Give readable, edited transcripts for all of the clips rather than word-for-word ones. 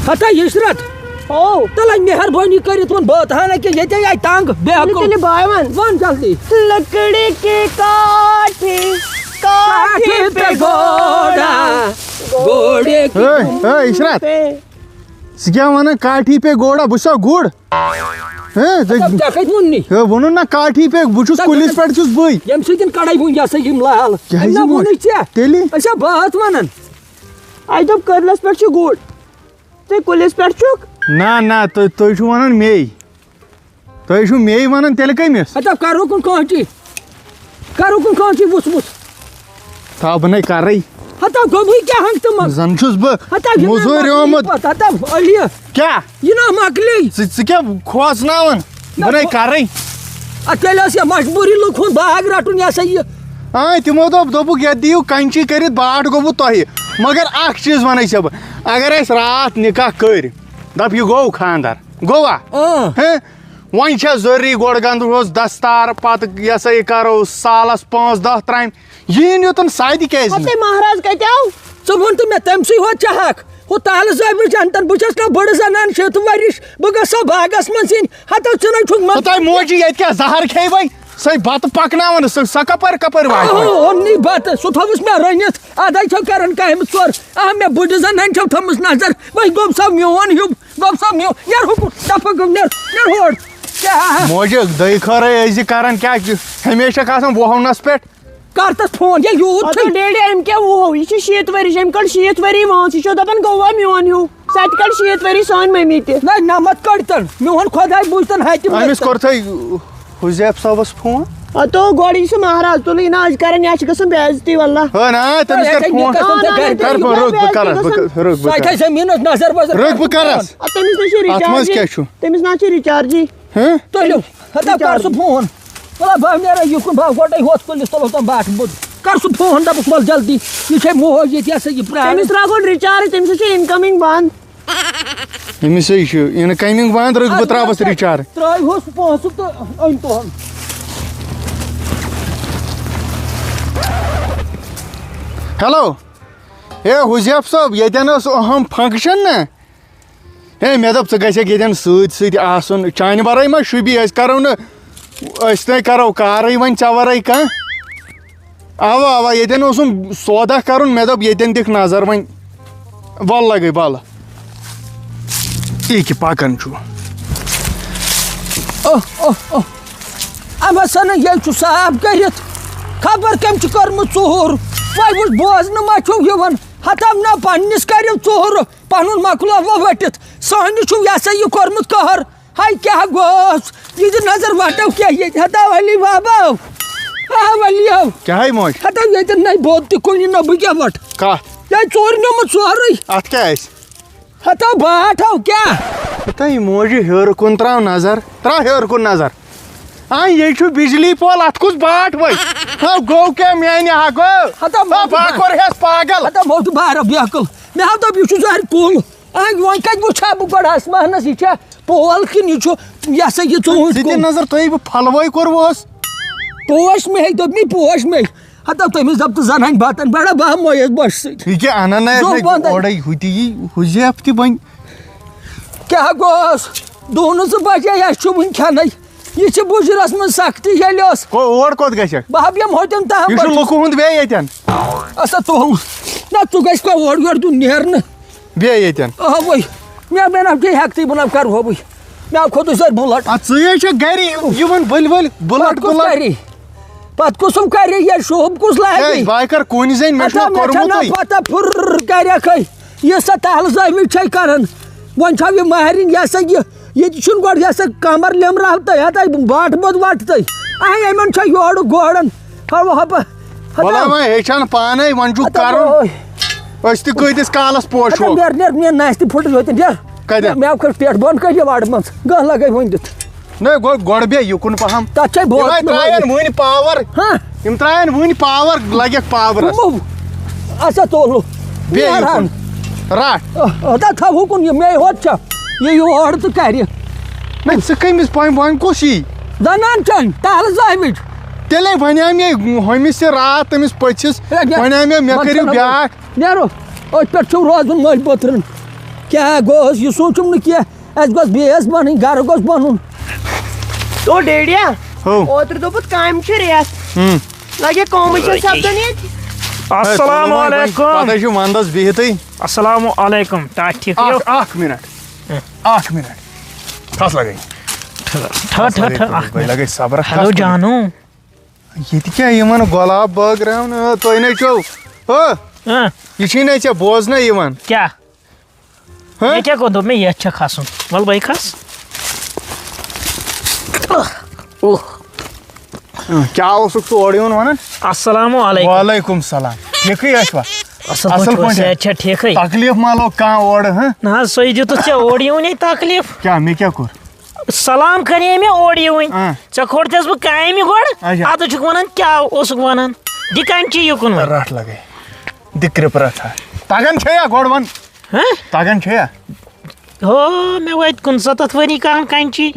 ہتا یشرت تل مہربانی کرت ون بات حالانکہ یہ آئی تنگ بے بھائی ون جلدی لکڑی کے کاٹھے کاٹھے پہ گھوڑا گھوڑے عشرت ثہ ونان کاٹھی پہ گھوڑا بہ چھُسا گُر وونُن نا کاٹھی پہ بہ چھُس کُلِس پٮ۪ٹھ چھُس بٕے یم سۭتۍ کڑے وُنۍ یہ سا یم لال تیٚلہِ اچھا بات ونان اَسہِ دوٚپ کٔدلس پٮ۪ٹھ چھُ گُر ژٕ کُلِس پٮ۪ٹھ چھُکھ نہ تُہۍ چھُو ونان مے تُہۍ چھُو مے ونان تیٚلہِ کٔمِس اچھا کرو کُن کانچی وُچھمُت تھاو بہٕ نے کرے ہتا گوٚبٕے کیٛاہ ہنٛگ تہٕ منٛگ زن چھُس بہٕ موٚزوٗرۍ آمُت ہتا علی کیٛاہ یہ نا مکلی ژٕ کیٛاہ کھوژناوان بہٕ نے کرے تیٚلہِ ٲس یہ مجبوٗری لُکھ ہُنٛد باغ رٹُن یہ سا یہ تِمو دوٚپُکھ یتھ دِیِو کنچی کٔرِتھ باٹھ گوٚبوُ تۄہہِ مگر اکھ چیٖز ونے ژےٚ بہٕ اگر أسۍ راتھ نکاح کٔرۍ دپ یہ گوٚو خاندر گوٚوا وۄنۍ چھےٚ ضروٗری گۄڈٕ گنٛدوہوس دستار پتہٕ یہ سا یہ کرو سالس 5-10 ترامہِ یِن یوٚتن سادِ کیازِ نہٕ مہراز کتہِ آو ژٕ ووٚن تہٕ مےٚ تٔمۍ سٕے ہوت چاہک ہُہ تالہٕ زٲبِج انتن بہٕ چھس نا بٔڑ زنان 6 ؤرِش بہٕ گژھٕ سا باغس منٛز یِنۍ ہتا ژٕ نَے چھُکھ تۄہہِ موجی ییٚتہِ کیٛاہ زہر کھیٚیہِ وۄنۍ سۄے بتہٕ پکناوان سۄ کپٲرۍ واتہِ اوٚنٕے بتہٕ سُہ تھوٚوُس مےٚ رٔنِتھ ادے چھو کران کامہِ ژور مےٚ بٔڑ زنانہِ چھو تھٲومٕژ نظر وۄنۍ گوٚو سا میون ہیوٗ گوٚو سا میون نیر ہُکُن دفعہ گوٚو نیر ہور موجی دٔے خٲرٕے ٲسۍ زِ کران کیٛاہ ہمیشہ آسان وُہونس پٮ۪ٹھ کر تس فون یہ یوٗت چھُ ڈیڈی أمۍ کیٛاہ وُہو یہِ چھُ 6 ؤرِش أمۍ کٔڑ 6 ؤری وٲنٛس یہِ چھُ دپان گوٚوا میون ہیوٗ سۄ تہِ کٔڑ 6 ؤری سٲنۍ مٔمی تہِ نہ نمت کڑتن میون خۄداے بوٗزتن ہتہِ أمِس کوٚرتھٕے حُزیف صٲبس فون تو گۄڈٕ یہِ چھُ مہراز تُلٕے نا أسۍ کران یا چھِ گژھان بے عزتی واللہ تٔمِس کر فون سۄ زمیٖنس نظر وظر بہٕ کرس تٔمِس نہ چھُ رِچارجی تٔمِس نہ چھُ رِچارجی تُلِو ہتا کر سُہ فون ولا بہٕ نیرا یِکُن بہٕ گۄڈے ہوٚتھ کُلِس تُلو تِم باٹھ بوٚد کر سُہ فون دپُس ول جلدی یہِ چھے موج ییٚتہِ ہسا یہِ پرٛار تٔمِس ترٛاو گۄڈٕ رِچارٕج تٔمِس چھُ اِنکمنگ بنٛد أمِس ہے چھُ اِنکمنگ بنٛد رٕکھ بہٕ ترٛاوس رِچارٕج ترٛٲوہوس پونٛسہٕ تہٕ أنۍ تُہُن ہیلو ہے حُزیف صٲب ییٚتٮ۪ن ٲس اہم فنکشن نا ہے مےٚ دوٚپ ژٕ گژھکھ ییٚتٮ۪ن سۭتۍ آسُن چانہِ ورٲے ما شوٗبی أسۍ کرو نہٕ أسۍ نے کرو کارٕے وۄنۍ ژےٚ ورٲے کانٛہہ اوا ییٚتٮ۪ن اوسُم سودا کرُن مےٚ دوٚپ ییٚتٮ۪ن دِکھ نظر وۄنۍ ولہٕ گٔے ولہٕ یہِ پکان چھُ اَمہِ ہسا نہٕ ییٚلہِ چھُ صاف کٔرِتھ خبر کٔمۍ چھُ کٔرمٕژ ژوٗر وۄنۍ وٕچھ بوزنہٕ ما چھُو یِوان ہتا نہ پننِس کٔرِو ژوٗر پنُن مۄکلوو ؤٹِتھ سٲنِس چھُو یہِ ہسا یہِ کوٚرمُت قہر ہاے کیٛاہ گوٚوس یہِ دِ نظر وٹو کیٛاہ ییٚتہِ ہتا ولی بابا ولیو کیٛاہ موج ہتا ییٚتٮ۪ن نَے بود تہِ کُنہِ نہ بہٕ کیٛاہ وٹہٕ کتھ یہِ ژوٗر نیوٗمُت سورُے اتھ کیٛاہ آسہِ ہتا باٹھو کیٛاہ تۄہہِ موجہِ ہیوٚر کُن ترٛاو نظر ترٛاو ہیوٚر کُن نظر یے چھُ بجلی پول اتھ کُس باٹھ وۄنۍ گوٚو کیٛاہ میانہِ حقو بہٕ کوٚرہس پاگل ہتا موٚٹ بارو بیکٕل مےٚ ہا دوٚپ یہِ چھُ زہرِ کُل وۄنۍ کتہِ وٕچھٕ ہا بہٕ گۄڈٕ آسمانس یہِ چھا پول کِنہٕ یہِ چھُ یہِ ہسا یہِ ژوٗنٛٹھۍ کُل نظر تۄہہِ بہٕ پھلوٲے کوٚروُس پوش مے دوٚپنٕے پوش مے ہتا تٔمِس دپ تہٕ زن انہِ بتن بڑا بہہ مویس بۄچھِ سۭتۍ یہِ کیٛاہ انان اورے ہُہ تہِ یی حُزیف تہِ وۄنۍ کیٛاہ گوٚوس دوٗنہٕ 2 بجے اَسہِ چھُ وٕنہِ کھٮ۪نٕے یہِ چھِ بُجرس منٛز سختی ییٚلہِ ٲس اور کوٚت گژھکھ بہٕ ہا بیٚہمہٕ ہوٚتٮ۪ن تام یہِ چھُ لُکہٕ ہُنٛد بیٚیہِ ییٚتٮ۪ن اَسا تُل نہ ژٕ گژھکھا اورٕ یورٕ دیُن نیرنہٕ بیٚیہِ ییٚتٮ۪ن وٕے مےٚ نہ ہٮ۪کتٕے بہٕ نہ کرہو بٕے مےٚ کھوٚتُے سٲرۍ بُلٹ ژٕے چھےٚ گرِ یِوان ؤلۍ بُلٹ کری پتہٕ کُسُم کرِ یہِ شوٗب کُس لاگہِ بہٕ کر کُنہِ زٔنۍ مےٚ چھُ کوٚرمُت پتہ پھُر کریکھٕے یہِ سا تالہٕ زٲوِج چھے کران وۄنۍ چھو یہِ مہرِنۍ یہِ سا ییٚتہِ چھُنہٕ گۄڈٕ یہِ سا کمر لیمراوتٕے ہتا باٹھ بوٚد وٹتٕے یِمن چھےٚ یورٕ گورن وۄنۍ ہیٚچھان پانے وۄنۍ چھُ کرُن أسۍ تہِ کۭتِس کالس پوشو نیر میٲنۍ نَس تہِ پھٕٹٕے ہوٚتٮ۪ن مےٚ کھٔژ پٮ۪ٹھ بۄن کٔڑ یہِ وارٕ منٛز گاہ لگے وۄنۍ دِتھ نہ گۄڈٕ بیٚہہ یُکُن پہم تتھ چھے ترٛاین وُنہِ پاور یِم ترٛاین وُنہِ پاور لگٮ۪کھ پاورس اچھا تولو بیٚہہ رٹھ ہتا تھاو ہُکُن یہِ مے ہوت چھا یہِ یور تہٕ کرِ نہ ژٕ کٔمِس وۄنۍ کُس یی زنان چھَنۍ تالہٕ زٲوِج تیٚلے وَنیٛاو مےٚ ہُمِس تہِ راتھ تٔمِس پٔژھِس وَنیٛاو مےٚ کٔرِو بیٛاکھ نیرو أتھۍ پٮ۪ٹھ چھُو روزُن مٔلۍ پٔتھرَن کیا گوس یہ سوچم نہ کیا اس گوس بیس بنن گھر گوس بنن تو ڈیڈیا ہو اوتر دوپت کام چھ ریت لگے کوم چھ سبدن یت السلام علیکم پتہ چھُ وندس بِہتٕے السلام علیکم تا ٹھیک ہو اکھ منٹ تھس لگے لگے صبر ہیلو جانو یہ کیا یمن گۄلاب بٲگراوُن تُہۍ نَے چھو یہ چھی نَے ژےٚ بوزنَے یِوان کیا مےٚ کیٛاہ کوٚر دوٚپ مےٚ یتھ چھےٚ کھسُن وَلہٕ بٔے کھس کیٛاہ اوسُکھ ژٕ اورٕ یُن وَنان السلام علیکم وعلیکم سلام ٹھیکٕے ٲسوا اصل پٲٹھۍ صحت چھا ٹھیکٕے تکلیٖف ما لوٚگ کانٛہہ اورٕ نہ حظ سُے دیُتُتھ ژےٚ اورٕ یِوُنے تکلیٖف کیٛاہ مےٚ کیٛاہ کوٚر سلام کرے مےٚ اورٕ یِوٕنۍ ژےٚ کھوٚرتھس بہٕ کامہِ گۄڈٕ اَدٕ چھُکھ وَنان کیٛاہ اوسُکھ وَنان دِ کَنچی یُکُن وۄنۍ رٹھ لگے دِ کرٛپ رٹھا تگان چھےٚ یا گۄڈٕ وَن تگان چھےٚ یا ہو مےٚ وٲتۍ 69 ؤری کَران کَنچی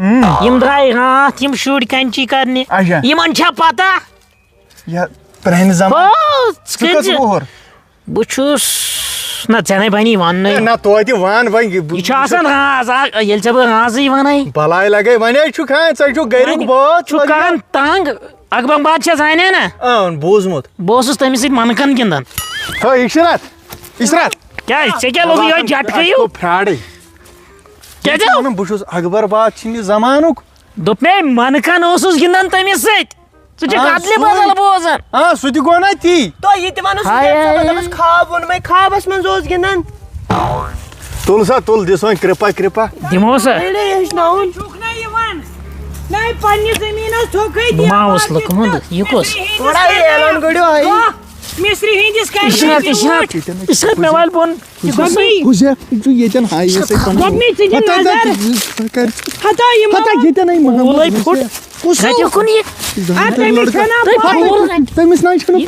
یِم درٛاے راتھ یِم شُرۍ کَنچی کَرنہِ یِمن چھا پتہ یا پرٛانہِ زمانہٕ ژٕ ژٕ کٔژ وُہُر بہٕ چھُس نہ ژےٚ نَے بَنی وَننٕے نہ توتہِ وَن وۄنۍ یہِ چھُ آسان راز ییٚلہِ ژےٚ بہٕ رازٕے وَنَے بلاے لگے وۄنۍ چھُکھ ژٕ چھُکھ گریُک بٲژ چھُ کران تنگ اکبر بادشاہ زانے نا بوٗزمُت بہٕ اوسُس تٔمِس سۭتۍ منکن گِنٛدان ہو اِشرت کیٛازِ ژےٚ کیٛاہ لوٚگ یِہوے جٹکہٕ ہیوٗ فرٛاڈٕے کیٛازِ بہٕ چھُس اکبر باد چھِنہٕ زمانُک دوٚپ مےٚ منکن اوسُس گِنٛدان تٔمِس سۭتۍ ژٕ چھُکھ کتلہِ بدل بوزان سُہ تہِ گوٚو نا تی تو یہ تہِ ونس خواب ووٚن مےٚ خوابس منٛز اوس گِنٛدان تُل سا تُل دِس وۄنۍ کرٛپا دِمو سا ہیٚچھناوُن بہٕ ما اوس لُکہٕ ہُنٛد یہِ کُس تھوڑا اعلان کٔرِو اِشرت مےٚ والہِ بۄن پھوٗلے پھُٹ کتہِ کُن یہِ تٔمِس نَے چھَنہٕ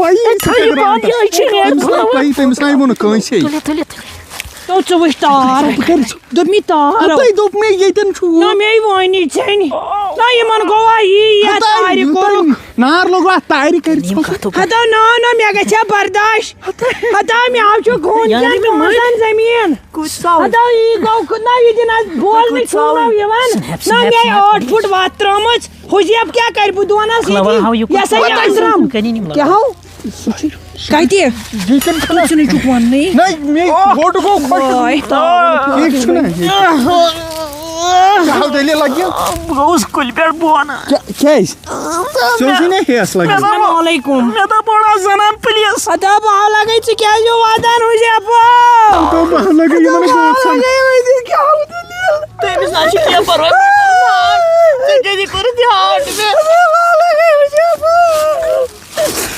تٔمِس نَے ووٚنُکھ کٲنٛسے تو ژٕ وٕچھ تار دوٚپ مےٚ تار دوٚپ مےٚ ییٚتٮ۪ن چھُ نہ مے وۄنی ژھٮ۪نہِ نہ یِمن گوٚوا یی تارِ کوٚرُکھ نار لوٚگ اَتھ تارِ کٔرِتھ ہتا نہ مےٚ گژھِ ہا برداش ہتا مےٚ آو چھُ خوٗن زٔمیٖن ہتا یی گوٚو نہ یہِ دِن حظ بولنٕے ژھٕنو یِوان نہ مےٚ 8 فُٹ وَتھ ترٛٲمٕژ حُزیب کیٛاہ کَرِ بہٕ دۄنس یہِ ہسا یہِ أنٛزرم کیٛاہ ہو کتہِ ژٕ نَے چھُکھ وَننٕے گوٚٹ گوٚو ٹھیٖک چھُنہ دٔلیٖل لگہِ بہٕ گوٚوُس کُلہِ پٮ۪ٹھ بۄن کیٛازِ ژےٚ اوسُے نا ہیٚس لگہِ السلام علیکم مےٚ دوٚپ بہٕ زنان پٕلیٖز ہتا بہٕ لگے ژٕ کیٛازِ واتان حُزیب لگے یِمن تٔمِس نہ چھُ کینٛہہ پرواے ژےٚ کیٛازِ کوٚرُتھ یہِ ہاٹ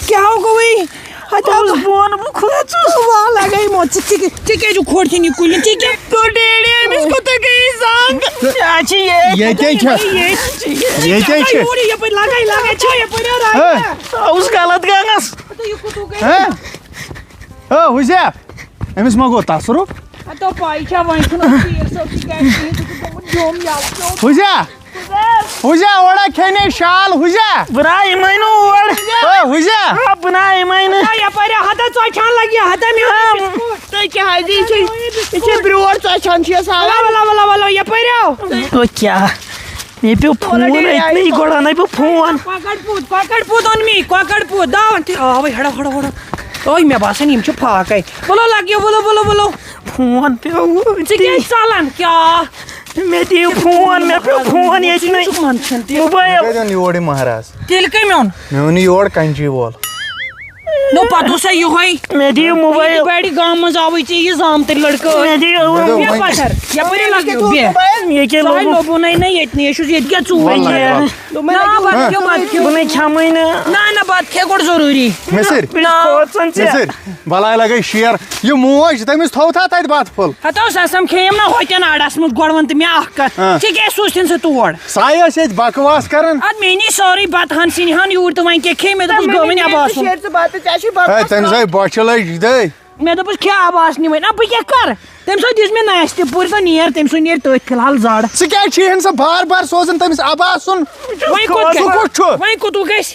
کیٛاہ گوٚوٕے ہتا بۄن بہٕ کھوژُس لگے مو ژٕ کیٛازِ کھوٚرتھِن یہِ کُلٮ۪ن ژٕ کیٛاہ تو ڈیڈی أمِس کوٗتاہ گٔیے زنٛگ ییٚتے چھِ یپٲرۍ لگے چھا یپٲرۍ اوس غلط گنگس حُزیب أمِس ما گوٚو تصرُف ہتا پاے چھا وۄنۍ چھُنہٕ تیٖر صٲب تہِ کیٛازِ کِہیٖنۍ ژٕ چھُکھ جوٚم یَلہٕ حُزیا اوڑا کھیٚنے شال حُزیا بہٕ درٛاو یِمے نہٕ اور حُزیا بہٕ درٛاو یِمے نہٕ یپٲرۍ ہتا ژۄچھان لگہِ ہتا مےٚ تُہۍ کیٛاہ حظ یہِ چھِ برٛونٛٹھ ژۄچھان چھِ یَس ولو یپٲرۍ آو کیٛاہ مےٚ پیوٚو فون أتنٕے گۄڈٕ اَنَے بہٕ فون کۄکر پوٗت اوٚن مے کۄکر پوٗت داوان تہِ آوٕے ہڑا اوے مےٚ باسان یِم چھِ پھاکَے ولو لگیو ولو فون پیوٚو ژٕ کیٛازِ ژلان کیٛاہ مےٚ دِیِو فون مےٚ پیوٚو فون ییٚتنٕے موبایل یور یہِ مہراز تیٚلہِ کٔمۍ اوٚن مےٚ اوٚن یہِ یور کَنچی وول نو پتہٕ اوسا یِہوے مےٚ دِیِو موبایل بڑِ گامہٕ منٛز آوٕے ژےٚ یہِ زامتٕرۍ لڑکہٕ مےٚ دِیِو یپٲرۍ لگیو مےٚ کیٛاہ لوٚگ لوٚبُنٕے نہ ییٚتنٕے چھُس ییٚتہِ کیٛاہ ژوٗر بہٕ نَے کھٮ۪مٕے نہٕ نہ بتہٕ کھے گۄڈٕ ضروٗری کھوژان ژےٚ بلاے لگے شیر یہِ موج تٔمِس تھوتھا تتہِ بتہٕ پھوٚل ہتا اوس آسان کھیٚیِم نا ہوتٮ۪ن اڈس منٛز گۄڈٕ وَن تہٕ مےٚ اکھ کتھ ژےٚ کیٛازِ سوٗزتھن سُہ تور ساے ٲس ییٚتہِ بکواس کران ادٕ مےٚ نی سورُے بتہٕ ہن سِنہِ ہن یوٗرۍ تہٕ وۄنۍ کیٛاہ کھے مےٚ دوٚپُس گوٚو وۄنۍ آباسُن تٔمِس آیہِ بۄچھِ لٔج دٔے مےٚ دوٚپُس کھے آباسنہِ وۄنۍ بہٕ کیٛاہ کرٕ تٔمۍ سۭتۍ دِژ مےٚ نستہِ پوٗرِ تہٕ نیر تٔمۍ سُنٛد نیرِ تٔتھۍ فِلحال زڈ ژٕ کیٛازِ چھِہن سۄ بار بار سوزان تٔمِس آباسُن وۄنۍ کوٚت گژھِ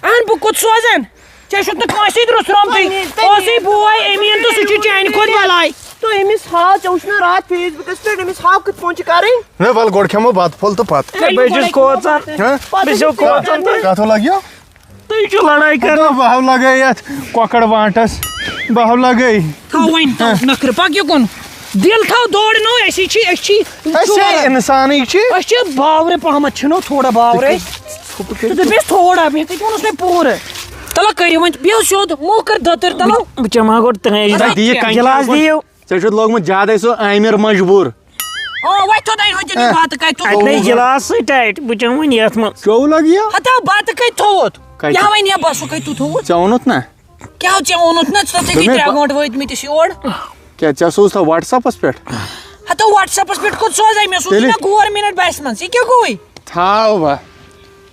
اہن بہٕ کوٚت سوزن ژےٚ چھُتھ نہٕ کٲنٛسہِ سۭتۍ رُژرومتُے اوسُے بوے أمیٖن تہٕ سُہ چھُ چانہِ کھۄتہٕ بلاے تو أمِس ہاو ژےٚ وُچھ نا راتھ فیس بُکَس پٮ۪ٹھ أمِس ہاو کِتھ پٲٹھۍ چھِ کَرٕنۍ نہ ول گۄڈٕ کھٮ۪مو بتہٕ پھوٚل تہٕ پتہٕ بہٕ چھُس کھوژان بہٕ چھُس کھوژان کتھ لگیو تُہۍ چھِو لڑٲے کران بہٕ ہاو لگے یتھ کۄکر وانٹس بہٕ ہاو لگے تھاو وۄنۍ تو نخرٕ پک یکُن دل تھاو دورنو أسی چھِ انسانٕے چھِ أسۍ چھِ باورٕ پہمتھ چھِنو تھوڑا باورے ژٕ دٔپِس تھوڑا مےٚ کَتہِ ووٚنُس مےٚ پوٗرٕ تلو کٔرِو وۄنۍ بیٚہو سیوٚد موٚکر دٔتٕر تلو بہٕ چٮ۪مہٕ ہا گۄڈٕ ترٛیش گِلاس دِیِو ژےٚ چھُتھ لوگمُت زیادے سُہ عامر مجبوٗر وۄنۍ تھوٚد ہوٚتہِ بتہٕ کتہِ اَتہِ لٔگۍ گِلاس سۭتۍ ٹایٹ بہٕ چٮ۪مہٕ وۄنۍ یتھ منٛز چوٚو لگیو ہتا بتہٕ کتہِ تھوٚوُتھ کتہِ؟ یا وۄنۍ بسُہ کتہِ تُہۍ تھوٚوُتھ ژےٚ ووٚنُتھ نا کیٛاہ ژےٚ ووٚنُتھ نا ژٕ گٔے 3 گٲنٛٹہٕ وٲتمٕتِس یور کیٛاہ ژےٚ سوٗزتھا وٹس ایپس پٮ۪ٹھ ہتا وٹس ایپس پٮ۪ٹھ کوٚت سوزے مےٚ سوٗز مےٚ 2 مِنٹ بسہِ منٛز یہِ کیٛاہ گوٚوٕے تھاو با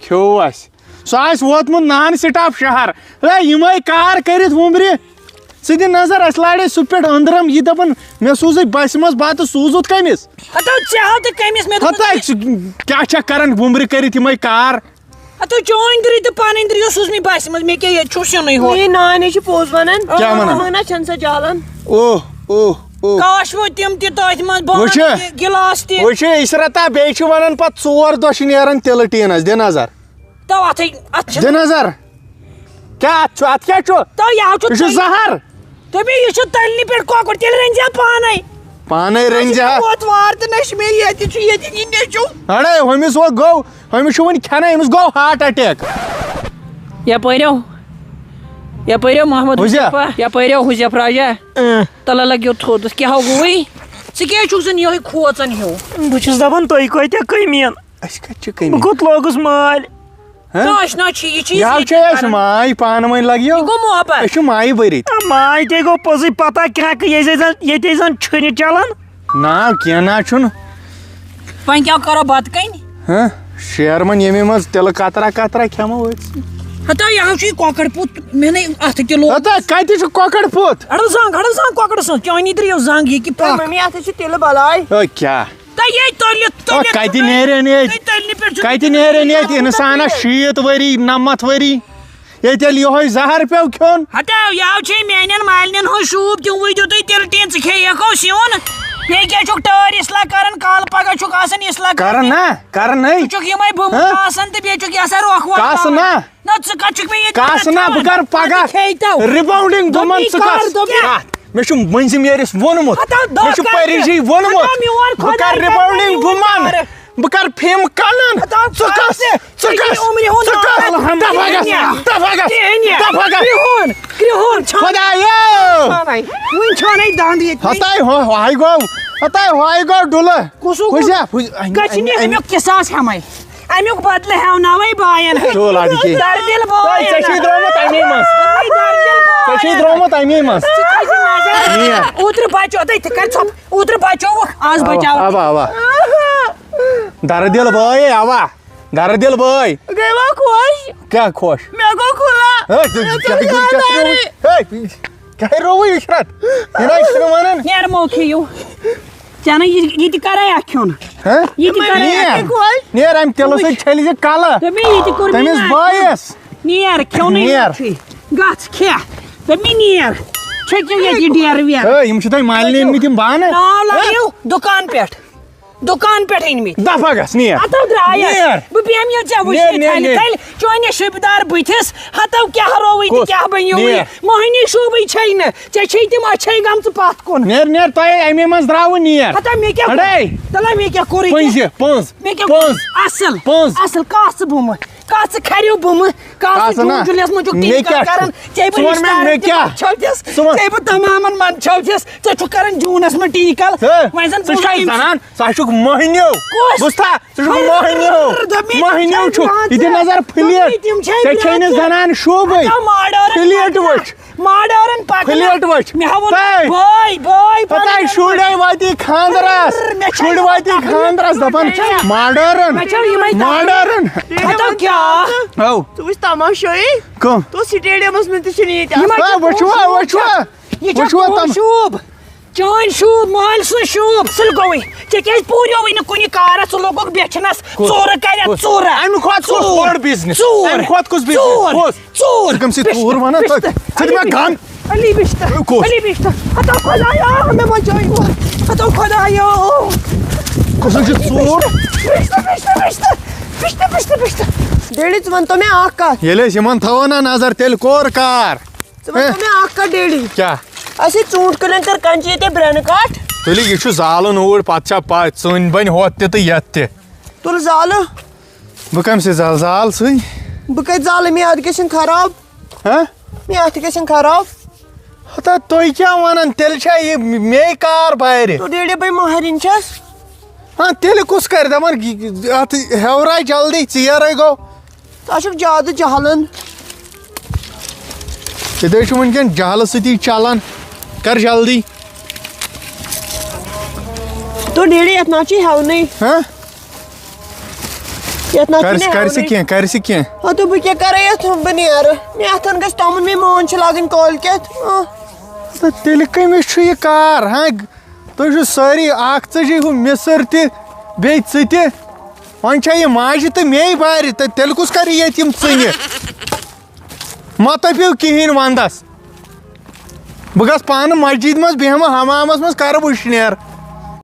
کھیوٚو اَسہِ سُہ آسہِ ووتمُت نان سٹاپ شہر ہے یِمے کار کٔرِتھ وُمبرِ ژٕ دِ نظر اَسہِ لاڑے سُہ پٮ۪ٹھ أنٛدرم یہِ دپان مےٚ سوٗزٕے بسہِ منٛز بتہٕ سوٗزُتھ کٔمِس ہتا ژےٚ آو تہٕ کٔمِس مےٚ ہتا کیٛاہ چھکھ کران وُمبرِ کٔرِتھ یِمے کار ہتا چٲنۍ دٕرٕے تہٕ پنٕنۍ دٕرٕے سوٗز مےٚ بسہِ منٛز مےٚ کیٛاہ ییٚتہِ چھُ سِنُے ہُہ میٛٲنۍ نانۍ چھِ پوٚز وَنان کیٛاہ وَنان؟ مٲنا چھَنہٕ سۄ جالان اوہ اوہ اوہ کاش وۄنۍ تِم تہِ تٔتھۍ منٛز وٕچھِ بانہٕ تہِ گِلاس تہِ وٕچھِ اِشرتا بیٚیہِ چھِ وَنان پتہٕ 4 دۄہ چھِ نیران تِلہٕ ٹیٖنس دِ نظر تو اتھٕے اتھ چھِ دِ نظر کیٛاہ اَتھ چھُ اَتھ کیٛاہ چھُ تو یہِ یہِ چھُ زہر دوٚپمے یہِ چھُ تٔلنہِ پٮ۪ٹھ کۄکُر تیٚلہِ رٔنۍ زِ پانے پانے رٔنۍ زِ ہا وار تہٕ نہ چھِ مےٚ ییٚتہِ چھُ ییٚتہِ یہِ نیٚچوٗ اڑے ہُمِس گوٚو ہُمِس چھُ وُنہِ کھٮ۪نٕے أمِس گوٚو ہارٹ اٹیک یپٲرۍ محمد حُزیف. یپٲرۍ حُزیف راجا تلہ لگیو تھوٚدُس کیٛاہ گوٚوٕے ژٕ کیٛازِ چھُکھ زن یِہوے کھوژان ہیوٗ بہٕ چھُس دپان تُہۍ کۭتیاہ کٔمیٖن اَسہِ کَتہِ چھِ بہٕ کٔمۍ کوٚت لوگُس مالۍ آشنا چھِ یہِ چھِ یہِ حظ چھِ اَسہِ ماے پانہٕ ؤنۍ لگیو گوٚو محبت أسۍ چھِ مایہِ بٔرِتھ ماے تے گوٚو پوٚزُے پتہ کھرٛٮ۪کہٕ ییٚتے زن چھُنہِ چلان نا کینٛہہ نہ چھُنہٕ وۄنۍ کیٛاہ کرو بتہٕ کَنہِ ہاں شیرمن ییٚمہِ منٛز تِلہٕ کترا کترا کھٮ۪مو أسۍ ہتا یہِ حظ چھُ یہِ کۄکر پوٚت مےٚ نے اتھٕ تہِ لوگ ہتا کتہِ چھُ کۄکر پوٚت اڑٕ زنٛگ کۄکر سٕنٛز چٲنی دٕرِو زنٛگ یہِ کہِ پکھ مٔمی اَتھ چھِ تِلہٕ بلاے کیٛاہ تۄہہِ یے تٔلِتھ کتہِ نیرن ییٚتہِ تٔلنہِ پٮ۪ٹھ کتہِ نیرن ییٚتہِ اِنسانس 60 ؤری 90 ؤری ییٚتہِ ییٚلہِ یِہوے زہر پیٚو کھیوٚن ہٹاو یاو چھے میانٮ۪ن مالنٮ۪ن ہُنٛد شوٗب تِموٕے دیُتُے تیٚلہِ ٹیٖن ژٕ کھیٚیکھو سیُن بیٚیہِ کیٛاہ چھُکھ ٹٲرۍ اصلاح کران کالہٕ پگہہ چھُکھ آسان اصلاح کرن نا کرنے ژٕ چھُکھ یِمے بُمہٕ آسان تہٕ بیٚیہِ چھُکھ یہِ آسان روکھ ووکھ کاسہٕ نا نہ ژٕ کتھ چھُکھ مےٚ ییٚتہِ کاسہٕ نا بہٕ کرٕ پگہہ رِباوڈِنگ بُمن ژٕ کس مےٚ چھُ مٔنزِم یٲرِس ووٚنمُت مےٚ چھُ پریشی ووٚنمُت بہٕ کرٕ رِباوڈِنگ بُمن بہٕ کرٕ فِم کَنن ژٕ کس ہتاے ہوے گوٚو ڈُلہٕ امیُک قصاص ہٮ۪مے امیُک بدلہٕ ہٮ۪وناوے باین درٛومُت امی منٛز اوترٕ بچو تہِ کر ژھۄپ اوترٕ بچووُکھ آز بچاو اوا درٕ دِل بٲے اوا درٕ دِل بٲے گٔے وا خۄش کیٛاہ خۄش مےٚ گوٚو کیٛاہ رووٕے عشرت یہِ چھُنہٕ وَنان نیر مو کھیٚیِو ژےٚ نہٕ یہِ تہِ کرے اکھ کھیوٚن یہِ تہِ کرے نیر امہِ تِلہٕ سۭتۍ چھٔلۍ زِ کلہٕ دوٚپمے یہِ تہِ کوٚر تٔمِس بٲیِس نیر کھیوٚنٕے گژھ کھےٚ دوٚپمے نیر چھٔکِو ییٚتہِ ڈیرٕ ویرٕ یِم چھِ تۄہہِ مالنہِ أنمٕتۍ یِم بانہٕ ناو لٲیِو دُکان پٮ۪ٹھ أنمٕتۍ دفا گژھ نیر ہتو درٛایس بہٕ بیٚہمہٕ ژےٚ وٕچھنہِ تھلہِ تھلہِ چٲنِس شُبدار بٕتھِس ہتو کیٛاہ رووٕے تہٕ کیٛاہ بنیوٕے موہنی شوٗبٕے چھے نہٕ ژےٚ چھے تِم اچھے گٔمژٕ پتھ کُن نیر تۄہہِ امی منٛز درٛاوٕ نیر ہتا مےٚ کیٛاہ تلے مےٚ کیٛاہ کوٚرُے مےٚ پٔنٛز اصل کاسہٕ بُمہٕ کاسہٕ کھریو بُمہٕ کاسہٕ جوٗنٛجلس منٛز چھُکھ تی کران ژےٚ بہٕ چھوتِس ژےٚ بہٕ تمامن منٛز چھوتِس ژےٚ چھُکھ کران جوٗنس منٛز ٹیٖکل وۄنۍ زن ژٕ چھُکھ موہنیو بوٗزتھا ژٕ چھُکھ موہنیو چھُکھ یہِ دِ نظر پھلیٹ ژےٚ چھے نہٕ زنان شوٗبٕے پھلیٹ وٕچھ ماڈٲرٕن پھلیٹ وٕچھ پتہٕ شُرۍ واتی خاندرس دپان ماڈٲرٕن ژٕ وٕچھ تماشٲیی کٕم تو سٹیڈیمس منٛز تہِ چھِنہٕ ییٚتہِ وٕچھوا شوٗب چٲنۍ شوٗب مٲلۍ سُنٛد شوٗب سُلہِ گوٚوٕے ژےٚ کیٛازِ پوٗریوٕے نہٕ کُنہِ کارس ژٕ لوگُکھ بیچھنس ژوٗرٕ کرٮ۪تھ ژوٗرٕ امہِ کھۄتہٕ کُس بوٚڑ بِزنِس امہِ کھۄتہٕ کُس بِزنِس ژوٗر کٔمۍ سۭتۍ ژوٗر ونان ژٕ دِ مےٚ گن علی بیشتر کس؟ علی بیشتر ہتا خدایا ہمیں بچائیو ہتا خدایا کس ژوٗر بیشتر بیشتر بیشتر بیشتر بیشتر بیشتر ڈیڈی ژٕ وَنتو مےٚ اکھ کتھ ییٚلہِ أسۍ یِمن تھاوو نا نظر تیٚلہِ کوٚر کار ژٕ وَنتو مےٚ اکھ کتھ ڈیڈی کیٛاہ اَسے ژوٗنٛٹھۍ کٕنن کٔر کنچی ییٚتہِ برٛنہٕ کٹھ تُلہِ یہِ چھُ زالُن اوٗرۍ پتہٕ چھا پاے ژٕنۍ بنہِ ہوٚت تہِ تہٕ یتھ تہِ تُل زالہٕ بہٕ کمہِ سۭتۍ زال زال سۭتۍ بہٕ کتہِ زالہٕ مےٚ اَتھ گژھن خراب ہاں مےٚ اَتھ گژھن خراب ہتا تُہۍ کیٛاہ ونان تیٚلہِ چھا یہِ مے کار بارِ تو ڈیڈی بہٕ مہرِنۍ چھَس ہاں تیٚلہِ کُس کرِ دپان اتھ ہیوراے جلدی ژیرے گوٚو تۄہہِ چھُو زیادٕ جہلن ییٚتہِ چھُ وٕنکٮ۪ن جہلہٕ سۭتی چلان کر جلدی تو ڈیڈی یتھ نہ چھُے ہٮ۪ونٕے ہاں یتھ نہ کر سہ کینٛہہ کر سہ کینٛہہ ہاں تو بہٕ کیٛاہ کرٕ یتھ بہٕ نیرٕ مےٚ اتھن گژھِ تۄمُن مےٚ مٲنۍ چھِ لاگٕنۍ کٲلکٮ۪تھ تہٕ تیٚلہِ کٔمِس چھُ یہِ کار ہاں تُہۍ چھِو سٲری اکھ ژٕجی ہُہ مِسٕر تہِ بیٚیہِ ژٕ تہِ وۄنۍ چھا یہِ ماجہِ تہٕ مے بارِ تہٕ تیٚلہِ کُس کرِ ییٚتہِ یِم ژٕنہِ مہ تٔپِو کِہیٖنۍ ونٛدس بہٕ گژھٕ پانہٕ مسجد منٛز بیٚہمہٕ حمامس منٛز کرٕ وٕشنیر